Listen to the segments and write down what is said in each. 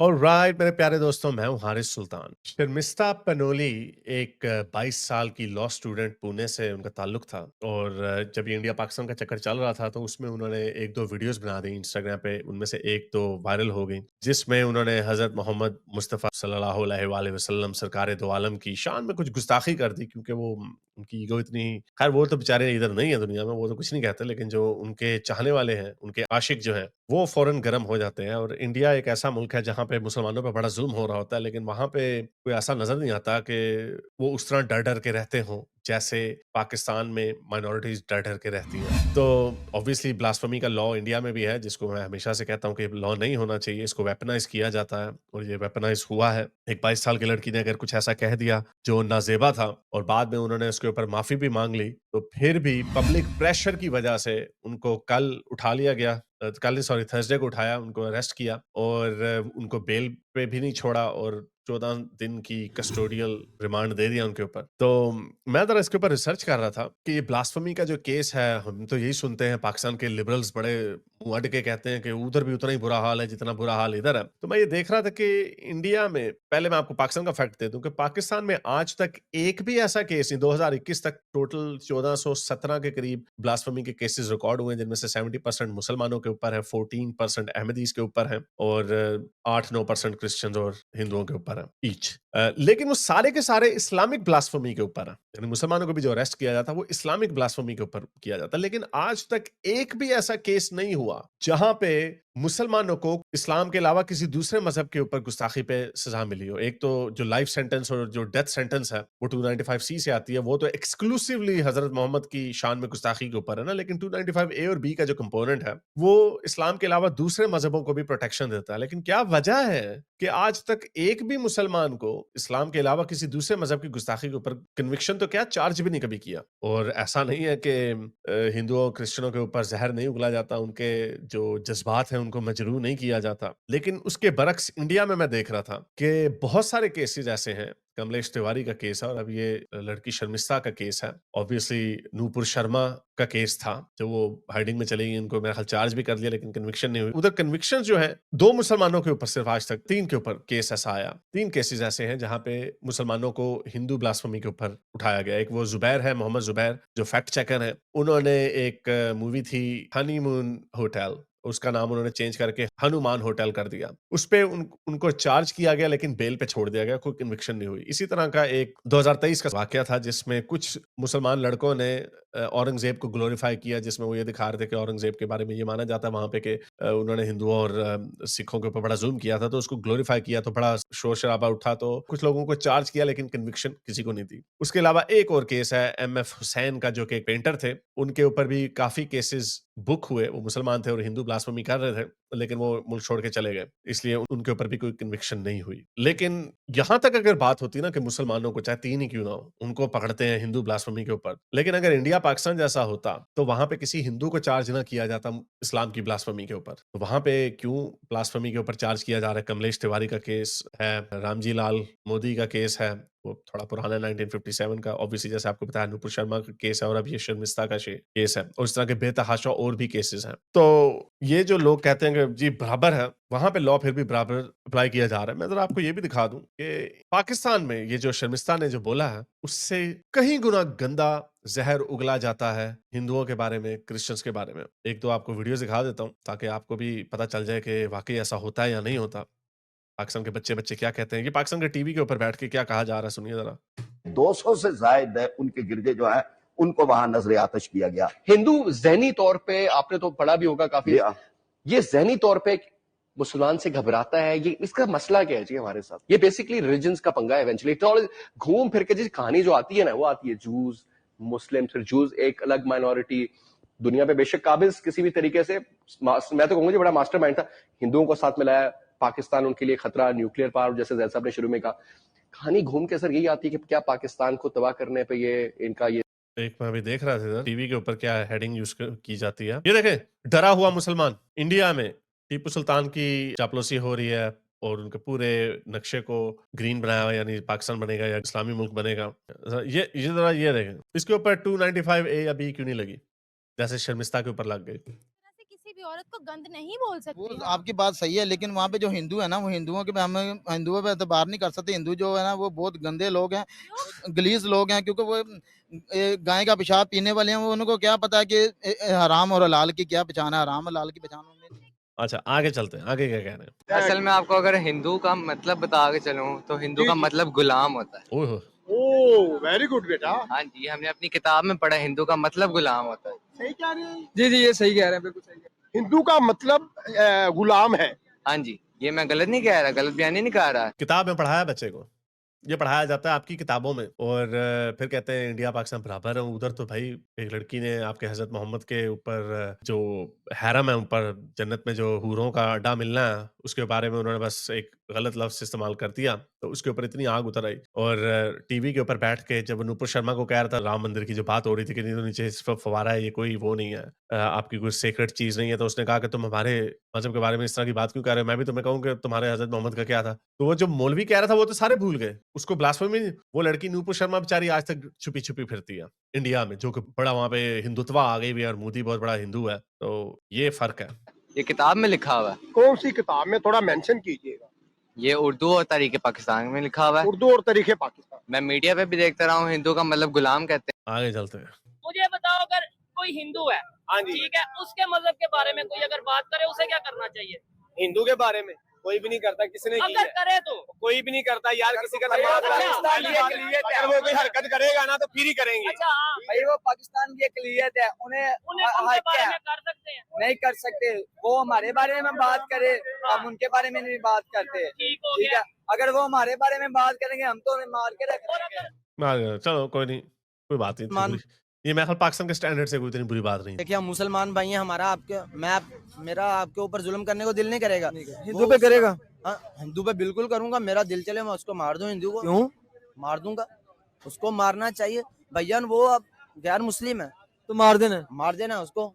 Alright मेरे प्यारे दोस्तों, मैं हूँ हारिस सुल्तान। शर्मिस्ता पनोली एक 22 साल की लॉ स्टूडेंट, पुणे से उनका ताल्लुक था। और जब ये इंडिया पाकिस्तान का चक्कर चल रहा था तो उसमें उन्होंने एक दो वीडियोस बना दी इंस्टाग्राम पे। उनमें से एक तो वायरल हो गई, जिसमें उन्होंने हजरत मोहम्मद मुस्तफ़ा सल्लल्लाहु अलैहि वसल्लम सरकार दो आलम की शान में कुछ गुस्ताखी कर दी, क्योंकि वो उनकी ईगो इतनी, खैर वो तो बेचारे इधर नहीं है दुनिया में, वो तो कुछ नहीं कहते, लेकिन जो उनके चाहने वाले हैं, उनके आशिक जो हैं, वो फौरन गर्म हो जाते हैं। और इंडिया एक ऐसा मुल्क है जहाँ पे मुसलमानों पे बड़ा जुल्म हो रहा होता है, लेकिन वहाँ पे कोई ऐसा नज़र नहीं आता कि वो उस तरह डर-डर के रहते हों, जैसे पाकिस्तान में माइनॉरिटीज़ डर-डर के रहती हैं। तो ऑब्वियसली ब्लास्फेमी का लॉ इंडिया में भी है, जिसको मैं हमेशा से कहता हूँ कि लॉ नहीं होना चाहिए, इसको वेपनाइज़ किया जाता है और ये वेपनाइज़ हुआ है। एक 22 साल की लड़की ने अगर कुछ ऐसा कह दिया जो नाज़ेबा था और बाद में उन्होंने उसके ऊपर माफ़ी भी माँग ली, तो फिर भी पब्लिक प्रेशर की वजह से उनको कल उठा लिया गया। कल नहीं, सॉरी, थर्सडे को उठाया, उनको अरेस्ट किया और उनको बेल पे भी नहीं छोड़ा और 14 दिन की कस्टोडियल रिमांड दे दिया उनके ऊपर। तो मैं ज़रा इसके ऊपर रिसर्च कर रहा था कि ये ब्लास्फेमी का जो केस है, हम तो यही सुनते हैं, पाकिस्तान के लिबरल्स बड़े मुँह अड़ के कहते हैं कि उधर भी उतना ही बुरा हाल है जितना बुरा हाल इधर है। तो मैं ये देख रहा था कि इंडिया में, पहले मैं आपको पाकिस्तान का फैक्ट दे दूँ कि पाकिस्तान में आज तक एक भी ऐसा केस नहीं, 2021 तक टोटल 1417 के करीब ब्लास्फेमी के केसेस रिकॉर्ड हुए हैं, जिनमें से 70% मुसलमानों के ऊपर है, 14% अहमदीज़ के ऊपर है और 8-9% क्रिश्चियंस और हिंदुओं के ऊपर है ईच। लेकिन वो सारे के सारे इस्लामिक ब्लास्फेमी के ऊपर है। यानी मुसलमानों को भी जो अरेस्ट किया जाता है वो इस्लामिक ब्लास्फेमी के ऊपर किया जाता है। लेकिन आज तक एक भी ऐसा केस नहीं हुआ जहां पे मुसलमानों को इस्लाम के अलावा किसी दूसरे मजहब के ऊपर गुस्ताखी पे सजा मिली हो। एक तो जो लाइफ सेंटेंस और जो डेथ सेंटेंस है वो 295 सी से आती है, वो तो एक्सक्लूसिवली हजरत मोहम्मद की शान में गुस्ताखी के ऊपर है ना। लेकिन 295 ए और बी का जो कंपोनेंट है वो इस्लाम के अलावा दूसरे मजहबों को भी प्रोटेक्शन देता है। लेकिन क्या वजह है कि आज तक एक भी मुसलमान को इस्लाम के अलावा किसी दूसरे मजहब की गुस्ताखी के ऊपर कन्विक्शन तो क्या, चार्ज भी नहीं कभी किया। और ऐसा नहीं है कि हिंदुओं क्रिश्चियनों के ऊपर जहर नहीं उगला जाता, उनके जो जज्बात हैं उनको मजरूह नहीं किया जाता। लेकिन उसके बरक्स इंडिया में मैं देख रहा था कि बहुत सारे केसेस ऐसे हैं। कमलेश तिवारी का केस है और अब ये लड़की शर्मिस्ता का केस है। ऑब्वियसली नूपुर शर्मा का केस था, जो वो हाइडिंग में चली गई, उनको मेरा ख्याल चार्ज भी कर लिया लेकिन कन्विक्शन नहीं हुई। उधर कन्विक्शन जो है 2 मुसलमानों के ऊपर सिर्फ आज तक, 3 के ऊपर केस ऐसा आया। 3 केसेस ऐसे हैं जहाँ पे मुसलमानों को हिंदू ब्लास्फेमी के ऊपर उठाया गया। एक वो ज़ुबैर है, मोहम्मद ज़ुबैर, जो फैक्ट चेकर हैं। उन्होंने एक मूवी थी हनीमून होटल, उसका नाम उन्होंने चेंज करके हनुमान होटल कर दिया। उसपे उनको चार्ज किया गया लेकिन बेल पे छोड़ दिया गया, कोई कन्विक्शन नहीं हुई। इसी तरह का एक 2023 का वाकया था जिसमें कुछ मुसलमान लड़कों ने औरंगज़ेब को ग्लोरीफाई किया, जिसमें वो ये दिखा रहे थे कि औरंगज़ेब के बारे में ये माना जाता है वहाँ पे कि उन्होंने हिंदुओं और सिखों के ऊपर बड़ा ज़ुल्म किया था, तो उसको ग्लोरीफाई किया तो बड़ा शोर-शराबा उठा, तो कुछ लोगों को चार्ज किया लेकिन कन्विक्शन किसी को नहीं दी। उसके अलावा एक और केस है एमएफ हुसैन का, जो कि एक पेंटर थे, उनके ऊपर भी काफ़ी केसेस बुक हुए। वो मुसलमान थे और हिंदू ब्लास्फेमी कर रहे थे, लेकिन वो मुल्क छोड़ के चले गए, इसलिए उनके ऊपर भी कोई कन्विक्शन नहीं हुई। लेकिन यहाँ तक अगर बात होती है ना कि मुसलमानों को, चाहे 3 ही क्यों ना हो, उनको पकड़ते हैं हिंदू ब्लास्फेमी के ऊपर। लेकिन अगर इंडिया पाकिस्तान जैसा होता, तो वहाँ पे किसी हिंदू को चार्ज ना किया जाता इस्लाम की ब्लास्फेमी के ऊपर। तो वहाँ पे क्यों ब्लास्फेमी के ऊपर चार्ज किया जा रहा है? कमलेश तिवारी का केस है, रामजी लाल मोदी का केस है, वो थोड़ा पुराना है 1957 का। ऑब्वियसली जैसे आपको बताया नुपुर शर्मा का केस है और अब ये शर्मिस्ता का केस है और इस तरह के बेतहाशा और भी केसेस हैं। तो ये जो लोग कहते हैं कि जी बराबर है, वहाँ पे लॉ फिर भी बराबर अप्लाई किया जा रहा है। मैं ज़रा आपको ये भी दिखा दूँ कि पाकिस्तान में ये जो शर्मिस्ता ने जो बोला है, उससे कहीं गुना गंदा ज़हर उगला जाता है हिंदुओं के बारे में, क्रिश्चियंस के बारे में। 1-2 आपको वीडियोज़ दिखा देता हूँ, ताकि आपको भी पता चल जाए कि वाक़ई ऐसा होता है या नहीं होता। पाकिस्तान के बच्चे-बच्चे क्या कहते हैं? ये पाकिस्तान के टीवी के ऊपर बैठ के क्या कहा जा रहा है, सुनिए ज़रा। 200 से जायद उनके गिरजे जो है उनको वहां नजर आतश किया गया। हिंदू जहनी तौर पे आपने तो पढ़ा भी होगा काफी, ये जहनी तौर पे मुसलमान से घबराता है, ये इसका मसला क्या है जी हमारे साथ? ये बेसिकली रिलीजन का पंगा है। इवेंचुअली घूम फिर के जिस कहानी जो आती है ना, वो आती है जूस, मुस्लिम, फिर जूस एक अलग माइनॉरिटी दुनिया पे, बेशक काबिज किसी भी तरीके से, मैं तो कहूंगा बड़ा मास्टरमाइंड था, हिंदुओं को साथ मिलाया, पाकिस्तान उनके लिए खतरा, न्यूक्लियर पावर, जैसे जैद साहब ने शुरू में कहा। कहानी घूम के सर यही आती है कि क्या पाकिस्तान को तबाह करने पे ये इनका ये एक मैं अभी देख रहा था इधर टीवी के ऊपर क्या हेडिंग यूज की जाती है। ये देखें, डरा हुआ मुसलमान। इंडिया में टीपू सुल्तान की चापलूसी हो रही है और उनके पूरे नक्शे को ग्रीन बनाया हुआ, यानी पाकिस्तान बनेगा या इस्लामी मुल्क बनेगा। ये जरा ये देखें, इसके ऊपर 295 ए या बी क्यों नहीं लगी, जैसे शर्मिस्ता के ऊपर लग गई। कोई औरत को गंद नहीं बोल वो सकती है। आपकी बात सही है, लेकिन वहाँ पे जो हिंदू है ना, वो हिंदुओं के हम हिंदुओं पे एतबार नहीं कर सकते। हिंदू जो है ना, वो बहुत गंदे लोग हैं, क्यों? गलीज लोग हैं, क्योंकि वो गाय का पेशाब पीने वाले हैं। वो उनको क्या पता है कि हराम और हलाल की क्या पहचान है, हराम हलाल की पहचान उन्हें नहीं। अच्छा, आगे चलते हैं, आगे क्या कह रहे हैं? असल में आपको अगर हिंदू का मतलब बता के चलूं तो हिंदू का मतलब गुलाम होता है। ओह हो! ओह वेरी गुड बेटा, हाँ जी, हमने अपनी किताब में पढ़ा हिंदू का मतलब गुलाम होता है। सही कह रहे हैं। जी जी ये सही कह रहे हैं, बिल्कुल सही कह रहे हिंदू का मतलब गुलाम है। हाँ जी, ये मैं गलत नहीं कह रहा, गलत बयानी नहीं कर रहा। किताब में पढ़ाया बच्चे को। ये पढ़ाया जाता है आपकी किताबों में और फिर कहते हैं इंडिया पाकिस्तान बराबर है। उधर तो भाई एक लड़की ने आपके हज़रत मोहम्मद के ऊपर जो हैरम है ऊपर जन्नत में जो हूरों का अड्डा मिलना है, उसके बारे में उन्होंने बस एक गलत लफ्ज़ इस्तेमाल कर दिया, तो उसके ऊपर इतनी आग उतर आई। और टीवी के ऊपर बैठ के जब नूपुर शर्मा को कह रहा था राम मंदिर की जो बात हो रही थी कि नहीं तो नीचे सिर्फ फव्वारा है, ये कोई वो नहीं है, आपकी कोई सीक्रेट चीज़ नहीं है, तो उसने कहा कि तुम हमारे मज़हब के बारे में इस तरह की बात क्यों कर रहे हो? मैं भी तुम्हें कहूँ कि तुम्हारे हज़रत मोहम्मद का क्या था? तो वो जो मौलवी कह रहा था वो तो सारे भूल गए। उसको ब्लास्फेमी वो लड़की नूपुर शर्मा बेचारी आज तक छुपी-छुपी फिरती है, इंडिया में, जो कि बड़ा वहाँ पे हिंदुत्व आ गई हुई है और मोदी बहुत बड़ा हिंदू है, तो ये फ़र्क है। ये किताब में लिखा हुआ है। कौन सी किताब में, थोड़ा मेंशन कीजिएगा। ये उर्दू और तरीके पाकिस्तान में लिखा हुआ है। उर्दू और तरीके पाकिस्तान। मैं मीडिया पे भी देखता रहा हूँ हिंदू का मतलब गुलाम कहते हैं। आगे चलते हैं। मुझे बताओ, अगर कोई हिंदू है, हाँ जी, ठीक है, उसके मजहब के बारे में कोई अगर बात करे, उसे क्या करना चाहिए? हिंदू के बारे में कोई भी नहीं करता, किसने की अगर है? करे तो कोई भी नहीं करता यार, किसी का अगर दिमाग वो पाकिस्तान की अकलियत है। अगर वो कोई हरकत करेगा ना तो फिर ही करेंगे। अच्छा, हाँ, भाई वो पाकिस्तान की अकलियत है, उन्हें उनके हक बारे है। में कर सकते हैं। नहीं कर सकते, वो हमारे बारे में बात करे, हम उनके बारे में नहीं बात करते। ठीक हो ठीक गया। है, अगर वो हमारे बारे में बात करेंगे हम तो उन्हें मार के रख और देंगे। अगर चलो कोई नहीं, कोई बात नहीं इतनी बुरी। ये मेरे ख्याल पाकिस्तान के स्टैंडर्ड से कोई इतनी बुरी बात नहीं है। देखिए हम मुसलमान भाई हैं, हमारा मेरा आपके ऊपर जुल्म करने को दिल नहीं करेगा। हिंदू पे करेगा? हाँ, हिंदू पे बिल्कुल करूंगा। मेरा दिल चले मैं उसको मार दूं, हिंदू को। क्यों मार दूंगा, उसको मारना चाहिए भैया। वो अब गैर मुस्लिम है तो मार देना उसको।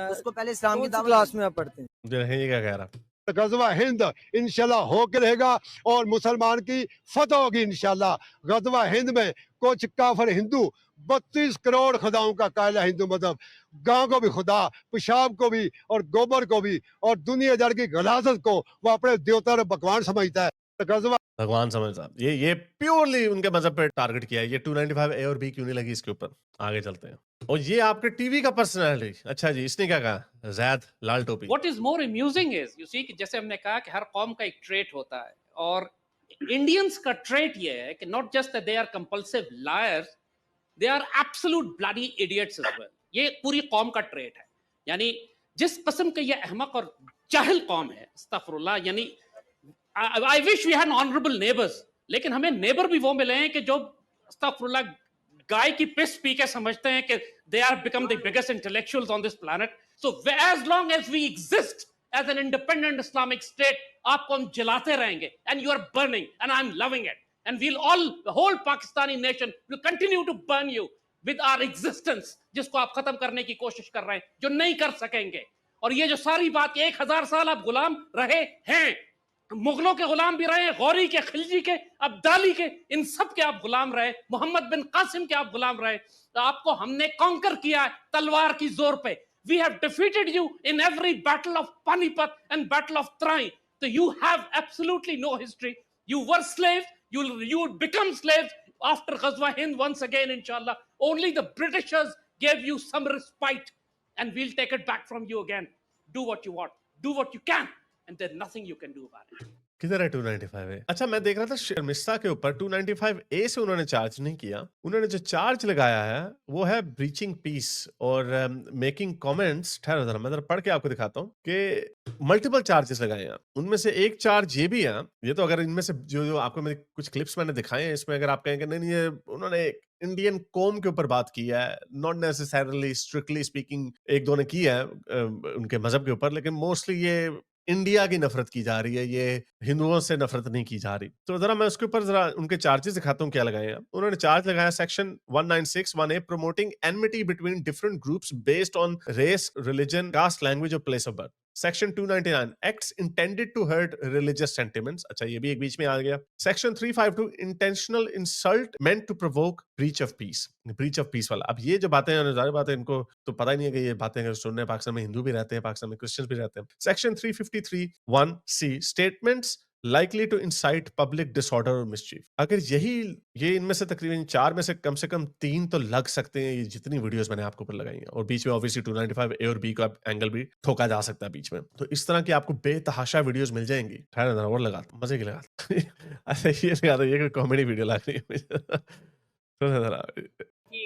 उसको पहले इस्लाम की दावत क्लास में आप पढ़ते हैं? ये क्या कह रहा? गजवा हिंद इंशाल्लाह होकर रहेगा और मुसलमान की फतह होगी इंशाल्लाह। गजवा हिंद में कुछ काफिर हिंदू 32 करोड़ खुदाओं का कायला हिंदू मजहब, गांव को भी खुदा, पेशाब को भी और गोबर को भी और दुनिया भर की गलाजत को वो अपने देवता और भगवान समझता है। तो गजवा भगवान समझता है। ये प्योरली उनके मज़हब पे टारगेट किया है। ये 295 ए और बी क्यों नहीं लगी इसके ऊपर? आगे चलते हैं। और ये आपके टीवी का पर्सनैलिटी। अच्छा जी, इसने क्या कहा? ज़ैद लाल टोपी। What is more amusing is you see कि जैसे हमने कहा कि हर कौम का एक ट्रेट होता है, और इंडियंस का ट्रेट ये है कि not just that they are compulsive liars, they are absolute bloody idiots as well. ये पूरी कौम का ट्रेट है। यानी जिस किस्म के ये अहमक और जाहिल कौम है, अस्तगफिरुल्लाह, यानी I wish we had honourable neighbours, लेकिन हमें नेबर भी वो मिले हैं कि जो अस्तगफिरुल्लाह गाय की पिस पी के समझते हैं कि they are become the biggest intellectuals on this planet. So as long as we exist as an independent Islamic state, आपको हम जलाते रहेंगे, and you are burning and I am loving it, and we'll all the whole Pakistani nation will continue to burn you with our existence, जिसको आप खत्म करने की कोशिश कर रहे हैं, जो नहीं कर सकेंगे। और ये जो सारी बात 1000 साल आप गुलाम रहे हैं, मुगलों के गुलाम भी रहे, गौरी के, खिलजी के, अब्दाली के, इन सब के आप गुलाम रहे, मोहम्मद बिन कासिम के आप गुलाम रहे, तो आपको हमने कॉन्कर किया है तलवार की जोर पे। We have defeated you in every battle of Panipat and battle of Tarain, तो you have absolutely no history. You were slaves, you would become slaves after Ghazwa Hind once again, inshallah. Only the Britishers gave you some respite, and we'll take it back from you again. Do what you want, do what you can, and there's nothing you can do about it. किधर है 295 ए? अच्छा, मैं देख रहा था शर्मिस्ता के ऊपर 295 ए से उन्होंने चार्ज नहीं किया। उन्होंने जो चार्ज लगाया है वो है ब्रीचिंग पीस और मेकिंग कमेंट्स। ठहरो जरा, मैं जरा पढ़ के आपको दिखाता हूँ कि मल्टीपल चार्जेस लगाए हैं। उनमें से एक चार्ज ये भी है, ये तो अगर इनमें से जो आपको मैं कुछ क्लिप्स मैंने दिखाए हैं, इसमें अगर आप कहेंगे नहीं ये उन्होंने इंडियन कौम के ऊपर बात की है, नॉट नेसेसरली स्ट्रिक्टली स्पीकिंग एक दो ने की है उनके मजहब के ऊपर, लेकिन मोस्टली ये इंडिया की नफरत की जा रही है, ये हिंदुओं से नफरत नहीं की जा रही। तो जरा मैं उसके ऊपर जरा उनके चार्जेस दिखाता हूँ क्या लगाए हैं। उन्होंने चार्ज लगाया section 196(1)(a) promoting enmity between different groups based on race, religion, caste, language और place of birth। Section 299 acts intended to hurt religious sentiments, अच्छा ये भी एक बीच में आ गया। Section 352 intentional insult meant to provoke breach of peace वाला। अब ये जो बातें हैं, ज़ाहिर बात है इनको तो पता ही नहीं है कि ये बातें अगर सुनने पाकिस्तान में हिंदू भी रहते हैं, पाकिस्तान में क्रिश्चियंस भी रहते हैं। Section 353(1)(c statements likely to incite public disorder or mischief। अगर ये इनमें से तकरीबन 4 में से कम 3 तो लग सकते हैं, ये जितनी वीडियोस मैंने आपके ऊपर लगाई हैं, और बीच में ऑब्वियसली 295 ए और बी का एंगल भी ठोका जा सकता है बीच में। तो इस तरह की आपको बेतहाशा वीडियोस मिल जाएंगी। ठहर जरा और लगा मजे की लगा अच्छा ये लगा दो, ये कोई कॉमेडी वीडियो लग रही है मुझे। सुनो जरा।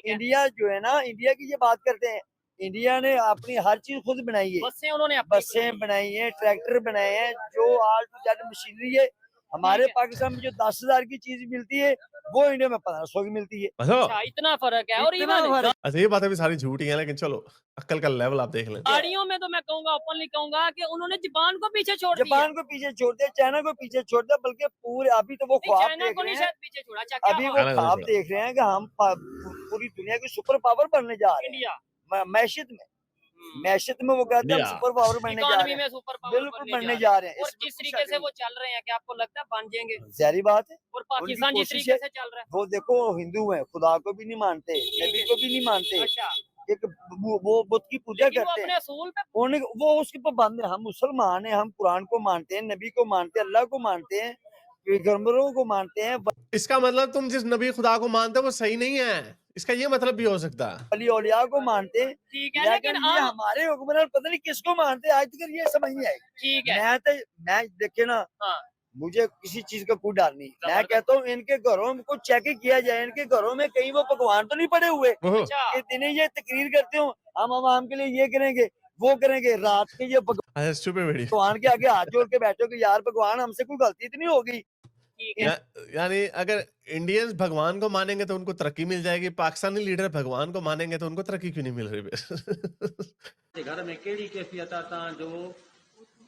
इंडिया जो है ना, इंडिया की ये बात करते हैं, इंडिया ने अपनी हर चीज खुद बनाई है। बसें उन्होंने बसें बनाई हैं, ट्रैक्टर बनाए हैं, जो आज टू जेड मशीनरी है। हमारे पाकिस्तान में जो 10,000 की चीज मिलती है वो इंडिया में 1500 की मिलती है। अच्छा इतना फर्क है। और इतना इवन फर्क। अच्छा ये बातें भी सारी झूठी हैं, लेकिन चलो अक्ल का लेवल आप देख लें। गाड़ियों में तो मैं कहूंगा, ओपनली कहूंगा कि उन्होंने जापान को पीछे छोड़ दिया। जापान को पीछे छोड़ दिया, चाइना को पीछे छोड़ दिया, बल्कि पूरे अभी तो वो नहीं, ख्वाब चाइना देख को रहे नहीं हैं, शायद पीछे छोड़ा। अच्छा, क्या अभी हुआ? वो चाइना को नहीं ख्वाब छोड़ा। देख रहे हैं कि हम पूरी दुनिया की सुपर पावर बनने जा रहे इंडिया हैं। मैशियत में वो कहते हैं हम Yeah. सुपर पावर बनने जा इकोनॉमी रहे हैं, में सुपर पावर बिल्कुल बनने जा रहे हैं। और इसमें किस कोई तरीके शक से नहीं। वो चल रहे हैं कि आपको लगता है बन जाएंगे? जाहिर बात है, और पाकिस्तान जिस कोशिश तरीके है। से चल रहा है। वो देखो हिंदू हैं, खुदा को भी नहीं मानते, नबी को भी नहीं मानते, अच्छा, एक वो बुत की पूजा लेकिन वो करते अपने हैं, असूल पे वो उसके पाबंद है। हम मुसलमान हैं, हम कुरान को मानते हैं, नबी को मानते हैं, अल्लाह को मानते हैं, पैगंबरों को मानते हैं, इसका मतलब तुम जिस नबी खुदा को मानते हो वो सही नहीं है, इसका ये मतलब भी हो सकता है। वली औलिया को मानते हैं। ठीक है, लेकिन लेकिन ये आप हमारे हुक्मरान पता नहीं किसको मानते हैं, आज तक ये समझ नहीं आई। ठीक है। मैं देखे ना, हाँ। मुझे किसी चीज का कोई डर नहीं। मैं जबरदस्त। कहता हूँ इनके घरों को चेक किया जाए, इनके घरों में कहीं वो पकवान तो नहीं पड़े हुए ओहो, अच्छा, कि दिने ये तकरीर करते हो हम आवाम के लिए ये करेंगे वो करेंगे, रात के ये अच्छा stupid video। भगवान के आगे हाथ जोड़ के बैठो कि यार भगवान हमसे कोई गलती इतनी होगी। ठीक है। यानी अगर इंडियंस भगवान को मानेंगे तो उनको तरक्की मिल जाएगी, पाकिस्तानी लीडर भगवान को मानेंगे तो उनको तरक्की क्यों नहीं मिल रही? घर में केड़ी कैफियत आता जो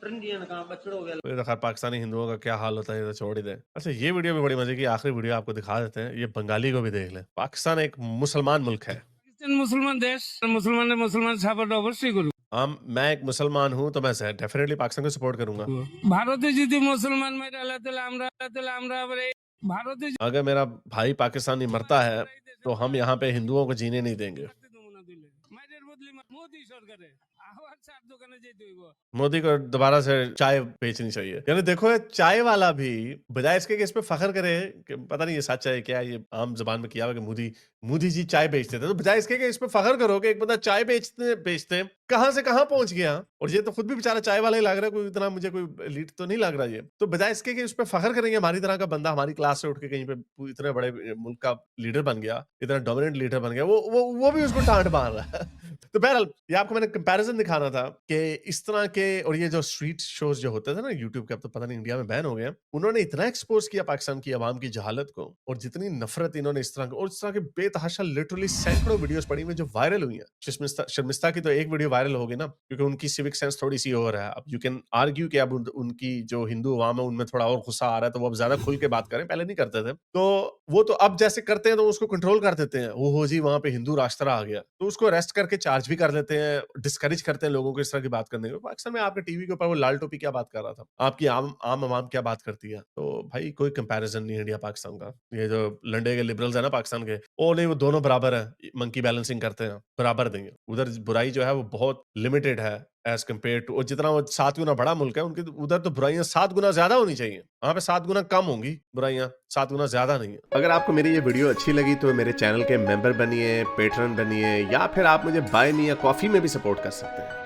ट्रेंडियन का बछड़ो गया। तो खैर पाकिस्तानी हिंदुओं का क्या हाल होता है ये तो छोड़ ही दे। अच्छा ये वीडियो भी बड़ी मजे की, आखिरी वीडियो आपको दिखा देते हैं, ये बंगाली को भी देख ले। पाकिस्तान एक मुसलमान मुल्क है, मुसलमान देश, मुसलमान सापोर्ट अवश्य करूँ। मैं एक मुसलमान हूँ तो मैं डेफिनेटली पाकिस्तान को सपोर्ट करूंगा। भारत যদি मुसलमान में डाला तो আমরা भारत अगर मेरा भाई पाकिस्तानी मरता है तो हम यहाँ पे हिंदुओं को जीने नहीं देंगे। मोदी को दोबारा से चाय बेचनी चाहिए। यानी देखो ये चाय वाला भी बजाय इसके कि इस पे फखर करे कि पता नहीं ये सच है क्या, ये आम जबान में किया हुआ कि मोदी जी चाय बेचते थे, तो बजाय इसके कि इस पे फखर करो कि एक बंदा चाय बेचते कहां से कहां पहुंच गया, और ये तो खुद भी बेचारा चाय वाला ही लग रहा है, कोई इतना मुझे कोई एलीट तो नहीं लग रहा ये। तो बजाय इसके कि इस पे फखर करेंगे हमारी तरह का बंदा हमारी क्लास से उठ के कहीं पे इतने बड़े मुल्क का लीडर बन गया, इतना डोमिनेंट लीडर बन गया, वो भी उसको डांट मार रहा है। तो बहरहाल ये आपको मैंने कंपैरिजन दिखाना था कि इस तरह के, और ये जो स्ट्रीट शोज जो होते थे ना यूट्यूब के, अब तो पता नहीं इंडिया में बैन हो गए, उन्होंने इतना एक्सपोज किया पाकिस्तान की आवाम की जहालत को, और जितनी नफरत इन्होंने इस तरह और इस तरह के बेतहाशा लिटरली सैकड़ों वीडियोस पड़ी हुई जो वायरल हुई हैं। शर्मिस्ता की तो एक वीडियो वायरल होगी ना, क्योंकि उनकी सिविक सेंस थोड़ी सी और है। अब यू कैन आर्ग्यू कि अब उनकी जो हिंदू अवाम है उनमें थोड़ा और गुस्सा आ रहा है, तो वो अब ज्यादा खुल के बात करें, पहले नहीं करते थे। तो वो तो अब जैसे करते हैं तो उसको कंट्रोल कर देते हैं, वो हो जी वहां पे हिंदू राष्ट्र आ गया, तो उसको अरेस्ट करके चार्ज भी कर लेते हैं, डिस्करेज करते हैं लोगों को इस तरह की बात करने को। पाकिस्तान में आपके टीवी के ऊपर वो लाल टोपी क्या बात कर रहा था, आपकी आम आवाम क्या बात करती है। तो भाई कोई कंपैरिजन नहीं है इंडिया पाकिस्तान का। ये जो लंडे के लिबरल्स है ना पाकिस्तान के, ओ नहीं वो दोनों बराबर है, मंकी बैलेंसिंग करते हैं, बराबर देंगे। उधर बुराई जो है वो बहुत लिमिटेड है एज कम्पेयर टू, और जितना वो 7 गुना बड़ा मुल्क है, उनके उधर तो बुराइयां 7 गुना ज्यादा होनी चाहिए, वहां पे 7 गुना कम होंगी बुराइयां, 7 गुना ज्यादा नहीं है। अगर आपको मेरी ये वीडियो अच्छी लगी तो मेरे चैनल के मेंबर बनिए, पेट्रन बनिए, या फिर आप मुझे बाय मी या कॉफी में भी सपोर्ट कर सकते हैं।